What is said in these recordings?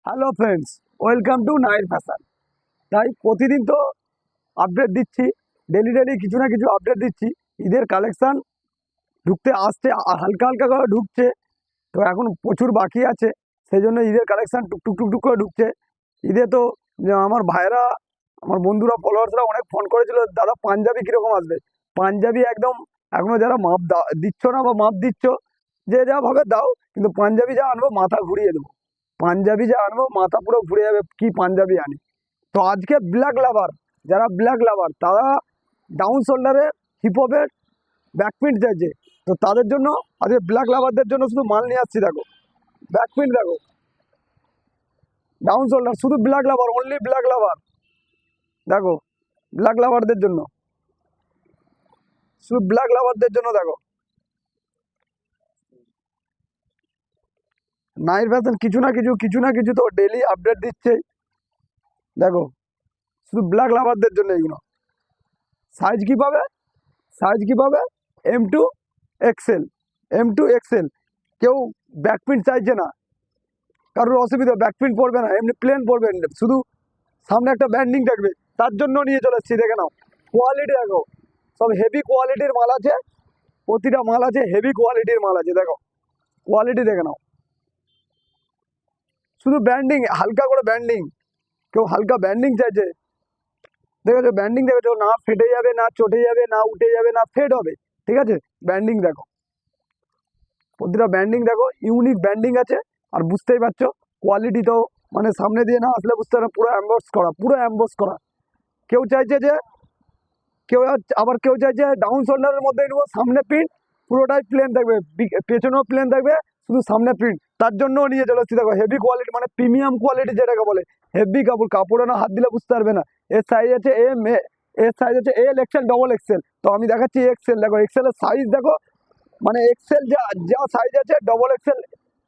Hello friends, welcome to Nair fashion. তাই প্রতিদিন তো আপডেট দিচ্ছি, ডেলি কিছু না কিছু আপডেট দিচ্ছি। ঈদের কালেকশান ঢুকতে আসতে হালকা হালকা করে ঢুকছে, তো এখন প্রচুর বাকি আছে। সেই জন্য ঈদের কালেকশান টুকটুক টুকটুক করে ঢুকছে। ঈদে তো আমার ভাইরা, আমার বন্ধুরা, ফলোয়ার্সরা অনেক ফোন করেছিল, দাদা পাঞ্জাবি কীরকম আসবে। পাঞ্জাবি একদম এখনও যারা মাপ দিচ্ছ না বা মাপ দিচ্ছ, যে যা ভাবে দাও, কিন্তু পাঞ্জাবি যা আনবো মাথা ঘুরিয়ে দেবো। পাঞ্জাবি যা আনবো মাথা পুরো ঘুরে যাবে, কি পাঞ্জাবি আনি। তো আজকে ব্ল্যাক লাভার, যারা ব্ল্যাক লাভার তারা ডাউন শোল্ডারে হিপহপের ব্যাকপ্রিন্ট চাইছে, তো তাদের জন্য আজকে ব্ল্যাক লাভারদের জন্য শুধু মাল নিয়ে আসছি। দেখো ব্যাকপ্রিন্ট, দেখো ডাউন শোল্ডার, শুধু ব্ল্যাক লাভার, অনলি ব্ল্যাক লাভার। দেখো ব্ল্যাক লাভারদের জন্য, শুধু ব্ল্যাক লাভারদের জন্য। দেখো নাইর ফ্যাশন কিছু না কিছু তো ডেলি আপডেট দিচ্ছে। দেখো শুধু ব্ল্যাক লাভারদের জন্য এইগুলো। সাইজ কী পাবে, সাইজ কী পাবে, M2 XL, M2 XL। কেউ ব্যাকপ্রিন্ট চাইছে না, কারোর অসুবিধা, ব্যাকপ্রিন্ট পড়বে না, এমনি প্লেন পড়বে, শুধু সামনে একটা ব্যান্ডিং থাকবে, তার জন্য নিয়ে চলে এসেছি। দেখে নাও কোয়ালিটি, দেখো সব হেভি কোয়ালিটির মাল আছে, প্রতিটা মাল আছে হেভি কোয়ালিটির মাল আছে। দেখো কোয়ালিটি দেখে নাও, শুধু ব্যান্ডিং, হালকা করে ব্যান্ডিং। কেউ হালকা ব্যান্ডিং চাইছে, দেখেছো ব্যান্ডিং, দেখেছো না ফেটে যাবে, না চটে যাবে, না উঠে যাবে, না ফেড হবে, ঠিক আছে। ব্যান্ডিং দেখো, প্রতিটা ব্যান্ডিং দেখো, ইউনিক ব্যান্ডিং আছে। আর বুঝতেই পারছো কোয়ালিটি তো, মানে সামনে দিয়ে না আসলে বুঝতে পারো, পুরো অ্যাম্বস করা, পুরো অ্যাম্বস করা। কেউ চাইছে যে, আবার কেউ চাইছে ডাউন শোল্ডারের মধ্যে নেবো, সামনে প্রিন্ট, পুরোটাই প্লেন থাকবে, পেছনেও প্লেন থাকবে, শুধু সামনে প্রিন্ট, তার জন্যও নিয়ে চলে এসেছি। দেখো হেভি কোয়ালিটি, মানে প্রিমিয়াম কোয়ালিটি যেটাকে বলে, হেভি কাপড়, কাপড়ে না হাত দিলে বুঝতে পারবে না। এর সাইজ আছে এর সাইজ আছে XL, XXL। তো আমি দেখাচ্ছি XL। দেখো XL এর সাইজ দেখো, মানে XL যা সাইজ আছে XXL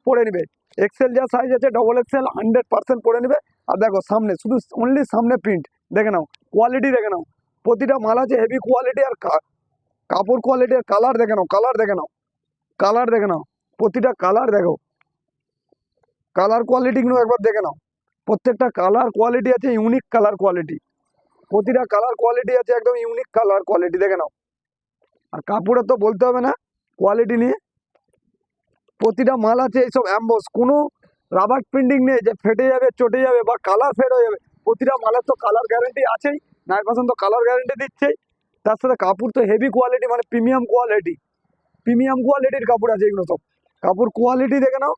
পরে নেবে। XL যা সাইজ আছে XXL 100% পরে নেবে। আর দেখো সামনে, শুধু অনলি সামনে প্রিন্ট, দেখে নাও কোয়ালিটি দেখে নাও, প্রতিটা মাল আছে হেভি কোয়ালিটি। আর কাপড় কোয়ালিটি, আর কালার দেখে নাও, কালার দেখে নাও, কালার দেখে নাও, প্রতিটা কালার দেখো, কালার কোয়ালিটিগুলো একবার দেখে নাও। প্রত্যেকটা কালার কোয়ালিটি আছে ইউনিক কালার কোয়ালিটি, প্রতিটা কালার কোয়ালিটি আছে একদম ইউনিক কালার কোয়ালিটি, দেখে নাও। আর কাপড়ে তো বলতে হবে না, কোয়ালিটি নিয়ে প্রতিটা মাল আছে এইসব অ্যাম্বস, কোনো রাবার প্রিন্টিং নেই যে ফেটে যাবে, চটে যাবে বা কালার ফেড হয়ে যাবে। প্রতিটা মালের তো কালার গ্যারেন্টি আছেই, 9% তো কালার গ্যারেন্টি দিচ্ছেই। তার সাথে কাপড় তো হেভি কোয়ালিটি, মানে প্রিমিয়াম কোয়ালিটি, প্রিমিয়াম কোয়ালিটির কাপড় আছে এগুলো সব। কাপড় কোয়ালিটি দেখে নাও,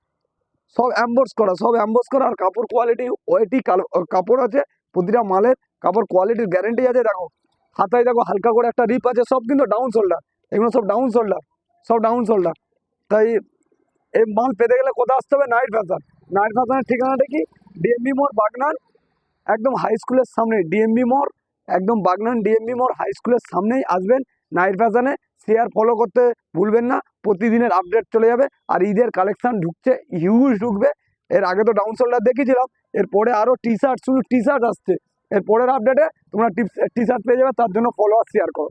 সব অ্যাম্বস করা, সব অ্যাম্বস করা। আর কাপড় কোয়ালিটি ওয়েটি কাপড় আছে, প্রতিটা মালের কাপড় কোয়ালিটির গ্যারেন্টি আছে। দেখো হাতায় দেখো হালকা করে একটা রিপ আছে, সব কিন্তু ডাউন শোল্ডার, এগুলো সব ডাউন শোল্ডার, সব ডাউন শোল্ডার। তাই এই মাল পেতে গেলে কোথায় আসতে হবে, নাইট ফ্যাশন। নাইট ফ্যাশনের ঠিকানাটা কি, ডিএমবি মোড় বাগনান, একদম হাই স্কুলের সামনে ডিএমবি মোড়, একদম বাগনান ডিএমবি মোড় হাই স্কুলের সামনেই আসবেন নাইট ফ্যাশনে। শেয়ার ফলো করতে ভুলবেন না, প্রতিদিনের আপডেট চলে যাবে। আর ঈদের কালেকশান ঢুকছে, হিউজ ঢুকবে। এর আগে তো ডাউন শোল্ডার দেখিয়েছিলাম, এরপরে আরও টি শার্ট, শুধু টি শার্ট আসছে। এর পরের আপডেটে তোমরা টি শার্ট পেয়ে যাবে, তার জন্য ফলো আর শেয়ার করো।